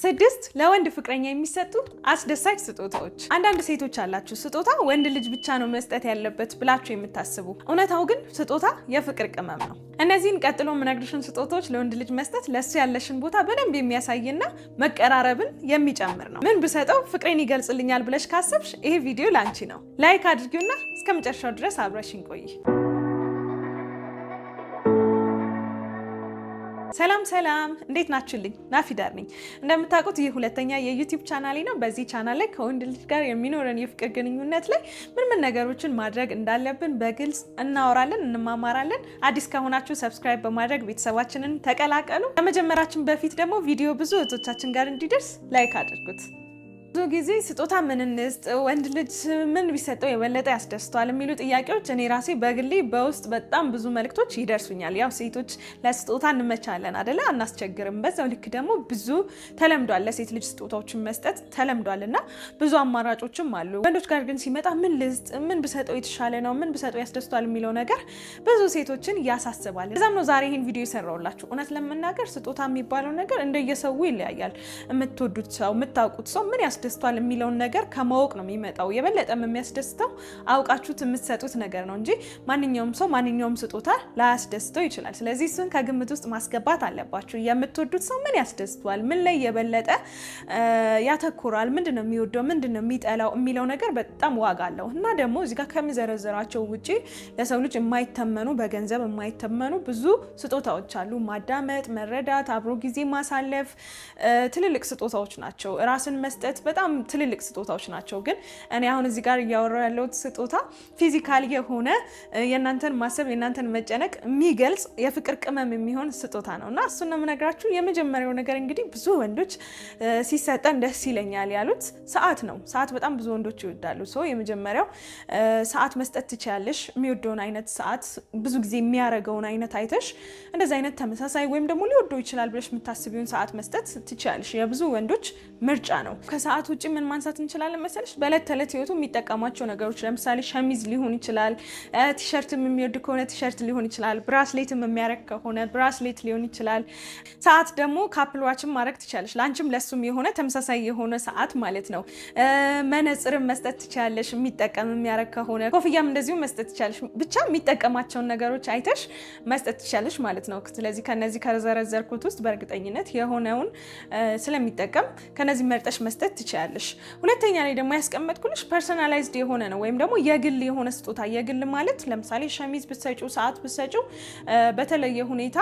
6 ለወንድ ፍቅረኛ የሚሰጡ አስደሳች ስጦታዎች። አንዳንድ ሴቶች አላችሁ ስጦታ ወንድ ልጅ ብቻ ነው መስጠት ያለበት ብላችሁ የምታስቡ፣ እውነታው ግን ስጦታ የፍቅር ቅመም ነው። እነዚህን ቀጥሎ የምነግርሽን ስጦታዎች ለወንድ ልጅ መስጠት ለሱ ያለሽን ቦታ በደንብ የሚያሳይና መቀራረብን የሚጨምር ነው። ምን ብሰጠው ፍቅሬን ይገልጽልኛል ብለሽ ካሰብሽ ይሄ ቪዲዮ ላንቺ ነው። ላይክ አድርጊውና እስከ መጨረሻው ድረስ አብረሽኝ ቆይ። ሰላም እንዴት ናችሁልኝ? ናፊዳር ነኝ። እንደምታውቁት ይህ ሁለተኛ የዩቲዩብ ቻናሌ ነው። በዚህ ቻናል ላይ ከወንድ ልጅ ጋር የሚኖረን የፍቅር ግንኙነት ላይ ምን ነገሮችን ማድረግ እንዳለብን በግልጽ እናወራለን፣ እንማማራለን። አዲስ ከሆናችሁ ሰብስክራይብ በማድረግ ቤተሰባችንን ተቀላቀሉ። ከመጀመራችን በፊት ደግሞ ቪዲዮ ብዙ እህቶቻችን ጋር እንዲደርስ ላይክ አድርጉት። ብዙ ጊዜ ስጦታ ምን እንስጥ፣ ወንድ ልጅ ምን ቢሰጠው የበለጠ ያስደስተዋል የሚሉ ጥያቄዎች እኔ ራሴ በግሌ በውስጥ በጣም ብዙ መልክቶች ይደርሱኛል። ያው ሴቶች ለስጦታ እንመቻለን አይደለ? አናስቸግርም። በዛው ልክ ደግሞ ብዙ ተለምዷል፣ ለሴት ልጅ ስጦታዎችን መስጠት ተለምዷልና ብዙ አማራጮችም አሉ። ወንዶች ጋር ግን ሲመጣ ምን ልስጥ፣ ምን ብሰጠው የተሻለ ነው፣ ምን ብሰጠው ያስደስተዋል የሚለው ነገር ብዙ ሴቶችን ያሳስባል። እዛም ነው ዛሬ ይሄን ቪዲዮ የሰራሁላችሁ። እውነት ለመናገር ስጦታ የሚባለው ነገር እንደየሰው ይለያያል። የምትወዱት ሰው የምታውቁት ሰው ምን ያስደስተዋል የሚለውን ነገር ከማወቅ ነው የሚመጣው። የበለጠም የሚያስደስተው አውቃችሁት የምትሰጡት ነገር ነው እንጂ ማንኛውም ሰው ማንኛውም ስጦታ ላያስደስተው ይችላል። ስለዚህ እሱን ከግምት ውስጥ ማስገባት አለባችሁ። የምትወዱት ሰው ምን ያስደስተዋል፣ ምን ላይ የበለጠ ያተኩራል፣ ምንድነው የሚወደው፣ ምንድነው የሚጠላው የሚለው ነገር በጣም ዋጋ አለው እና ደግሞ እዚህ ጋር ከሚዘረዘራቸው ውጪ ለሰው ልጅ የማይተመኑ በገንዘብ የማይተመኑ ብዙ ስጦታዎች አሉ። ማዳመጥ፣ መረዳት፣ አብሮ ጊዜ ማሳለፍ ትልልቅ ስጦታዎች ናቸው። ራስን መስጠት በጣም ትልልቅ ስጦታዎች ናቸው። ግን እኔ አሁን እዚህ ጋር እያወራሁ ያለሁት ስጦታ ፊዚካሊ የሆነ የእናንተን ማሰብ የእናንተን መጨነቅ የሚገልጽ የፍቅር ቅመም የሚሆን ስጦታ ነው እና እሱን ነው የምነግራችሁ። የመጀመሪያው ነገር እንግዲህ ብዙ ወንዶች ሲሰጠን ደስ ይለኛል ያሉት ሰዓት ነው። ሰዓት በጣም ብዙ ወንዶች ይወዳሉ። የመጀመሪያው ሰዓት መስጠት ትችያለሽ። የሚወደውን አይነት ሰዓት ብዙ ጊዜ የሚያረገውን አይነት አይተሽ እንደዚህ አይነት ተመሳሳይ ወይም ደግሞ ሊወደው ይችላል ብለሽ የምታስቢውን ሰዓት መስጠት ትችያለሽ። የብዙ ወንዶች ምርጫ ነው። ከሰዓት ውጪ ምን ማንሳት እንችላለን መሰለሽ? በዕለት ተዕለት ህይወቱ የሚጠቀማቸው ነገሮች ለምሳሌ ሸሚዝ ሊሆን ይችላል፣ ቲሸርትም የሚወድ ከሆነ ቲሸርት ሊሆን ይችላል፣ ብራስሌትም የሚያረግ ከሆነ ብራስሌት ሊሆን ይችላል። ሰዓት ደግሞ ካፕል ዋችም ማድረግ ትችላለሽ። ለአንቺም ለሱም የሆነ ተመሳሳይ የሆነ ሰዓት ማለት ነው። መነጽርም መስጠት ትችላለሽ የሚጠቀም የሚያረግ ከሆነ። ኮፍያም እንደዚሁ መስጠት ትችላለሽ። ብቻ የሚጠቀማቸውን ነገሮች አይተሽ መስጠት ትችላለሽ ማለት ነው። ስለዚህ ከነዚህ ከዘረዘርኩት ውስጥ በእርግጠኝነት የሆነውን ስለሚጠቀም ከነዚህ መርጠሽ መስጠት ትችላለሽ። ሁለተኛ ላይ ደግሞ ያስቀመጥኩልሽ ፐርሰናላይዝድ የሆነ ነው ወይም ደግሞ የግል የሆነ ስጦታ። የግል ማለት ለምሳሌ ሸሚዝ ብትሰጪው፣ ሰዓት ብትሰጪው በተለየ ሁኔታ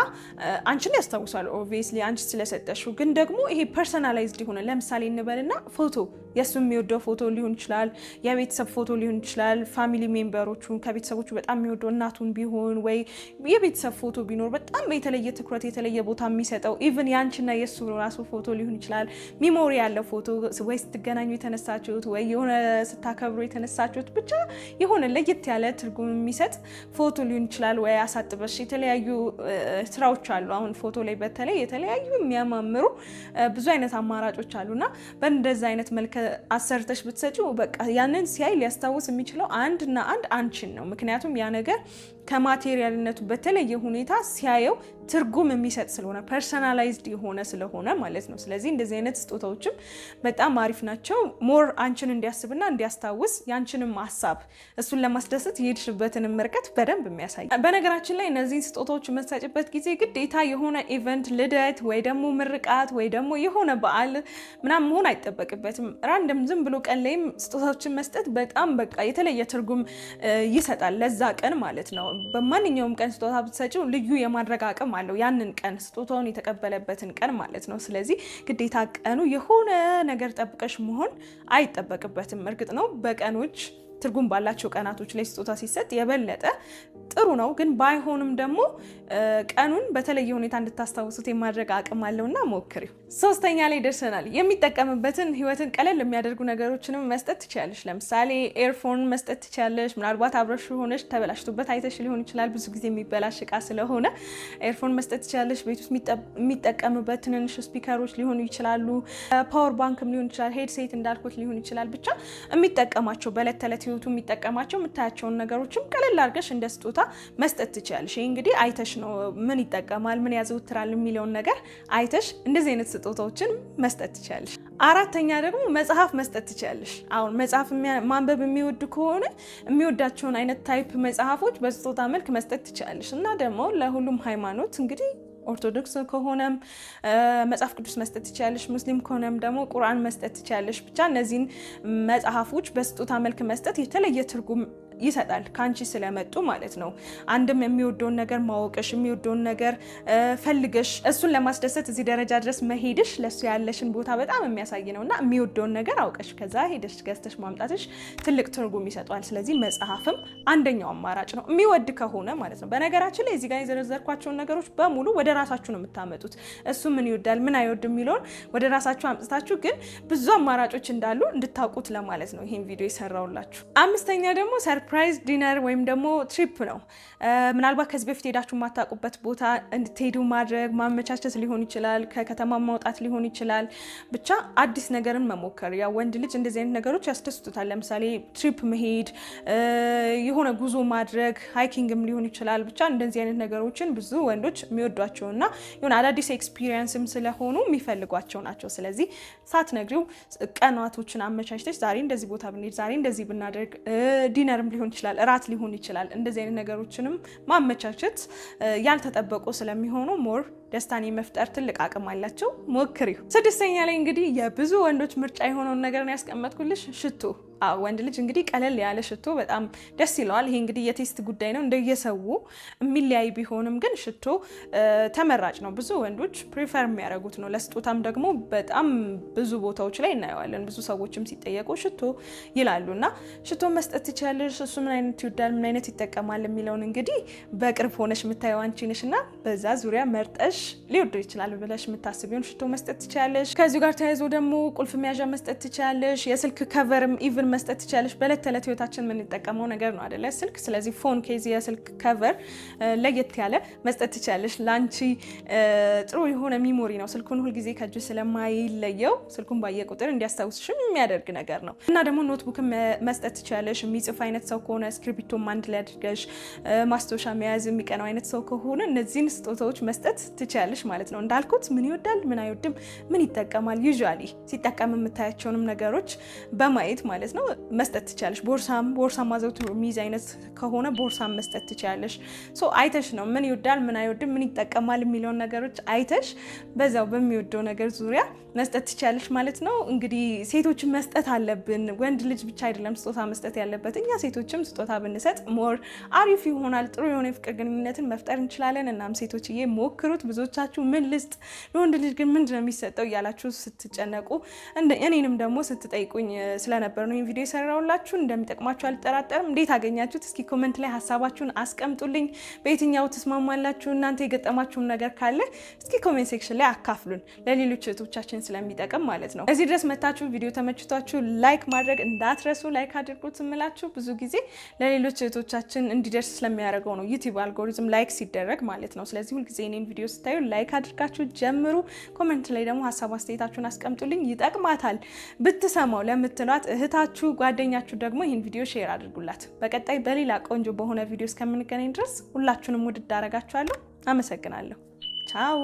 አንቺን ያስታውሳል ኦብቪየስሊ አንቺ ስለሰጠሽው። ግን ደግሞ ይሄ ፐርሰናላይዝድ የሆነ ለምሳሌ እንበልና ፎቶ፣ የሱ የሚወደው ፎቶ ሊሆን ይችላል፣ የቤተሰብ ፎቶ ሊሆን ይችላል። ፋሚሊ ሜምበሮቹ ከቤተሰቦቹ በጣም የሚወደው እናቱን ቢሆን ወይ የቤተሰብ ፎቶ ቢኖር በጣም የተለየ ትኩረት የተለየ ቦታ የሚሰጠው ኢቭን ያንቺና የሱ ራሱ ፎቶ ሊሆን ይችላል። ሚሞሪ ያለው ፎቶ ወይ ስትገናኙ የተነሳችሁት ወይ የሆነ ስታከብሩ የተነሳችሁት ብቻ የሆነ ለየት ያለ ትርጉም የሚሰጥ ፎቶ ሊሆን ይችላል። ወይ አሳጥበሽ የተለያዩ ስራዎች አሉ። አሁን ፎቶ ላይ በተለይ የተለያዩ የሚያማምሩ ብዙ አይነት አማራጮች አሉና በእንደዛ አይነት መልክ አሰርተሽ ብትሰጪው በቃ ያንን ሲያይ ሊያስታውስ የሚችለው አንድና አንድ አንቺን ነው። ምክንያቱም ያ ነገር ከማቴሪያልነቱ በተለየ ሁኔታ ሲያየው ትርጉም የሚሰጥ ስለሆነ ፐርሰናላይዝድ የሆነ ስለሆነ ማለት ነው። ስለዚህ እንደዚህ አይነት ስጦታዎችም በጣም አሪፍ ናቸው። ሞር አንቺን እንዲያስብና እንዲያስታውስ ያንቺንም ሀሳብ እሱን ለማስደሰት የሄድሽበትን ርቀት በደንብ የሚያሳይ። በነገራችን ላይ እነዚህን ስጦታዎች መሰጭበት ጊዜ ግዴታ የሆነ ኢቨንት፣ ልደት ወይ ደግሞ ምርቃት ወይ ደግሞ የሆነ በዓል ምናምን መሆን አይጠበቅበትም። ራንደም ዝም ብሎ ቀን ላይም ስጦታዎችን መስጠት በጣም በቃ የተለየ ትርጉም ይሰጣል ለዛ ቀን ማለት ነው። በማንኛውም ቀን ስጦታ ብትሰጪው ልዩ የማድረግ አቅም አለው ያንን ቀን ስጦታውን የተቀበለበትን ቀን ማለት ነው። ስለዚህ ግዴታ ቀኑ የሆነ ነገር ጠብቀሽ መሆን አይጠበቅበትም። እርግጥ ነው በቀኖች ትርጉም ባላቸው ቀናቶች ላይ ስጦታ ሲሰጥ የበለጠ ጥሩ ነው። ግን ባይሆንም ደግሞ ቀኑን በተለየ ሁኔታ እንድታስታውሱት የማድረግ አቅም አለውና ሞክሪው። ሶስተኛ ላይ ደርሰናል። የሚጠቀምበትን ህይወትን ቀለል የሚያደርጉ ነገሮችንም መስጠት ትችላለሽ። ለምሳሌ ኤርፎን መስጠት ትችላለሽ። ምናልባት አብረሽ ሆነሽ ተበላሽቶበት አይተሽ ሊሆን ይችላል። ብዙ ጊዜ የሚበላሽ እቃ ስለሆነ ኤርፎን መስጠት ትችላለሽ። ቤት ውስጥ የሚጠቀምበት ትንንሽ ስፒከሮች ሊሆኑ ይችላሉ። ፓወር ባንክም ሊሆን ይችላል። ሄድሴት እንዳልኩት ሊሆን ይችላል። ብቻ የሚጠቀማቸው በዕለት ተዕለት በየህይወቱ የሚጠቀማቸው የምታያቸውን ነገሮችም ቀለል አድርገሽ እንደ ስጦታ መስጠት ትችያለሽ። ይሄ እንግዲህ አይተሽ ነው ምን ይጠቀማል ምን ያዘውትራል የሚለውን ነገር አይተሽ እንደዚህ አይነት ስጦታዎችን መስጠት ትችያለሽ። አራተኛ ደግሞ መጽሐፍ መስጠት ትችያለሽ። አሁን መጽሐፍ ማንበብ የሚወድ ከሆነ የሚወዳቸውን አይነት ታይፕ መጽሐፎች በስጦታ መልክ መስጠት ትችያለሽ። እና ደግሞ ለሁሉም ሃይማኖት እንግዲህ ኦርቶዶክስ ከሆነም መጽሐፍ ቅዱስ መስጠት ትችያለሽ፣ ሙስሊም ከሆነም ደግሞ ቁርአን መስጠት ትችያለሽ። ብቻ እነዚህን መጽሐፎች በስጦታ መልክ መስጠት የተለየ ትርጉም ይሰጣል ካንቺ ስለመጡ ማለት ነው። አንድም የሚወደውን ነገር ማወቅሽ የሚወደውን ነገር ፈልገሽ እሱን ለማስደሰት እዚህ ደረጃ ድረስ መሄድሽ ለሱ ያለሽን ቦታ በጣም የሚያሳይ ነውና የሚወደውን ነገር አውቀሽ ከዛ ሄደሽ ገዝተሽ ማምጣትሽ ትልቅ ትርጉም ይሰጣል። ስለዚህ መጽሐፍም አንደኛው አማራጭ ነው የሚወድ ከሆነ ማለት ነው። በነገራችን ላይ እዚህ ጋር የዘረዘርኳቸውን ነገሮች በሙሉ ወደ ራሳችሁ ነው የምታመጡት። እሱ ምን ይወዳል ምን አይወድ የሚለውን ወደ ራሳችሁ አምጥታችሁ ግን ብዙ አማራጮች እንዳሉ እንድታውቁት ለማለት ነው ይሄን ቪዲዮ የሰራውላችሁ። አምስተኛ ደግሞ ሰርፕራይዝ ዲነር ወይም ደግሞ ትሪፕ ነው። ምናልባት ከዚህ በፊት ሄዳችሁ የማታውቁበት ቦታ እንድትሄዱ ማድረግ ማመቻቸት ሊሆን ይችላል፣ ከከተማ ማውጣት ሊሆን ይችላል። ብቻ አዲስ ነገርን መሞከር። ያው ወንድ ልጅ እንደዚህ አይነት ነገሮች ያስደስቱታል። ለምሳሌ ትሪፕ መሄድ፣ የሆነ ጉዞ ማድረግ፣ ሃይኪንግም ሊሆን ይችላል። ብቻ እንደዚህ አይነት ነገሮችን ብዙ ወንዶች የሚወዷቸውና የሆነ አዳዲስ ኤክስፒሪየንስም ስለሆኑ የሚፈልጓቸው ናቸው። ስለዚህ ሳትነግሪው ቀናቶችን አመቻችተሽ ዛሬ እንደዚህ ቦታ ብንሄድ፣ ዛሬ እንደዚህ ብናደርግ፣ ዲነርም ሊሆን ይችላል፣ እራት ሊሆን ይችላል። እንደዚህ አይነት ነገሮችንም ማመቻቸት ያልተጠበቁ ስለሚሆኑ ሞር ደስታን የመፍጠር ትልቅ አቅም አላቸው። ሞክሪው። ስድስተኛ ላይ እንግዲህ የብዙ ወንዶች ምርጫ የሆነውን ነገር ያስቀመጥኩልሽ ሽቶ። ወንድ ልጅ እንግዲህ ቀለል ያለ ሽቶ በጣም ደስ ይለዋል። ይሄ እንግዲህ የቴስት ጉዳይ ነው፣ እንደየሰው የሚለያይ ቢሆንም ግን ሽቶ ተመራጭ ነው። ብዙ ወንዶች ፕሪፈር የሚያደርጉት ነው። ለስጦታም ደግሞ በጣም ብዙ ቦታዎች ላይ እናየዋለን። ብዙ ሰዎችም ሲጠየቁ ሽቶ ይላሉ እና ሽቶ መስጠት ትችላለሽ። እሱ ምን አይነት ይወዳል ምን አይነት ይጠቀማል የሚለውን እንግዲህ በቅርብ ሆነሽ የምታየው አንቺ ነሽ እና በዛ ዙሪያ መርጠሽ ሊወደው ይችላል ብለሽ የምታስቢውን ሽቶ መስጠት ትችላለሽ። ከዚሁ ጋር ተያይዞ ደግሞ ቁልፍ መያዣ መስጠት ትችላለሽ። የስልክ ከቨርም ኢቭን መስጠት ትችላለሽ። በእለት ተዕለት ህይወታችን የምንጠቀመው ነገር ነው አይደለ ስልክ። ስለዚህ ፎን ኬዝ የስልክ ከቨር ለየት ያለ መስጠት ትችላለሽ። ላንቺ ጥሩ የሆነ ሚሞሪ ነው። ስልኩን ሁልጊዜ ከእጅ ስለማይለየው ስልኩን ባየ ቁጥር እንዲያስታውስሽም የሚያደርግ ነገር ነው እና ደግሞ ኖትቡክ መስጠት ትችላለሽ። የሚጽፍ አይነት ሰው ከሆነ እስክሪብቶም አንድ ላይ አድርገሽ ማስታወሻ መያዝ የሚቀናው አይነት ሰው ከሆነ እነዚህን ስጦታዎች መስጠት ትችላለሽ ማለት ነው። እንዳልኩት ምን ይወዳል ምን አይወድም ምን ይጠቀማል ዩዥዋሊ ሲጠቀም የምታያቸውንም ነገሮች በማየት ማለት ነው መስጠት ትችላለሽ። ቦርሳም አዘውትሮ የሚይዝ አይነት ከሆነ ቦርሳም መስጠት ትችላለሽ። ሶ አይተሽ ነው ምን ይወዳል ምን አይወድም ምን ይጠቀማል የሚለውን ነገሮች አይተሽ በዛው በሚወደው ነገር ዙሪያ መስጠት ትችላለሽ ማለት ነው። እንግዲህ ሴቶችን መስጠት አለብን። ወንድ ልጅ ብቻ አይደለም ስጦታ መስጠት ያለበት፣ እኛ ሴቶችም ስጦታ ብንሰጥ ሞር አሪፍ ይሆናል። ጥሩ የሆነ የፍቅር ግንኙነትን መፍጠር እንችላለን። እናም ሴቶችዬ ሞክሩት። ብዙዎቻችሁ ምን ልስጥ ለወንድ ልጅ ግን ምንድን ነው የሚሰጠው እያላችሁ ስትጨነቁ እኔንም ደግሞ ስትጠይቁኝ ስለነበር ነው ይህን ቪዲዮ የሰራሁላችሁ። እንደሚጠቅማችሁ አልጠራጠርም። እንዴት አገኛችሁት? እስኪ ኮመንት ላይ ሀሳባችሁን አስቀምጡልኝ። በየትኛው ተስማማላችሁ? እናንተ የገጠማችሁን ነገር ካለ እስኪ ኮሜንት ሴክሽን ላይ አካፍሉን፣ ለሌሎች እህቶቻችን ስለሚጠቅም ማለት ነው። እዚህ ድረስ መታችሁ ቪዲዮ ተመችቷችሁ ላይክ ማድረግ እንዳትረሱ። ላይክ አድርጉት እምላችሁ ብዙ ጊዜ ለሌሎች እህቶቻችን እንዲደርስ ስለሚያደርገው ነው ዩቲዩብ አልጎሪዝም ላይክ ሲደረግ ማለት ነው። ስለዚህ ሁልጊዜ እኔን ቪዲዮ ስታዩ ላይክ አድርጋችሁ ጀምሩ። ኮሜንት ላይ ደግሞ ሀሳብ አስተያየታችሁን አስቀምጡልኝ። ይጠቅማታል ብትሰማው ለምትሏት እህታችሁ ጓደኛችሁ ደግሞ ይህን ቪዲዮ ሼር አድርጉላት። በቀጣይ በሌላ ቆንጆ በሆነ ቪዲዮ እስከምንገናኝ ድረስ ሁላችሁንም ውድድ አደርጋችኋለሁ። አመሰግናለሁ። ቻው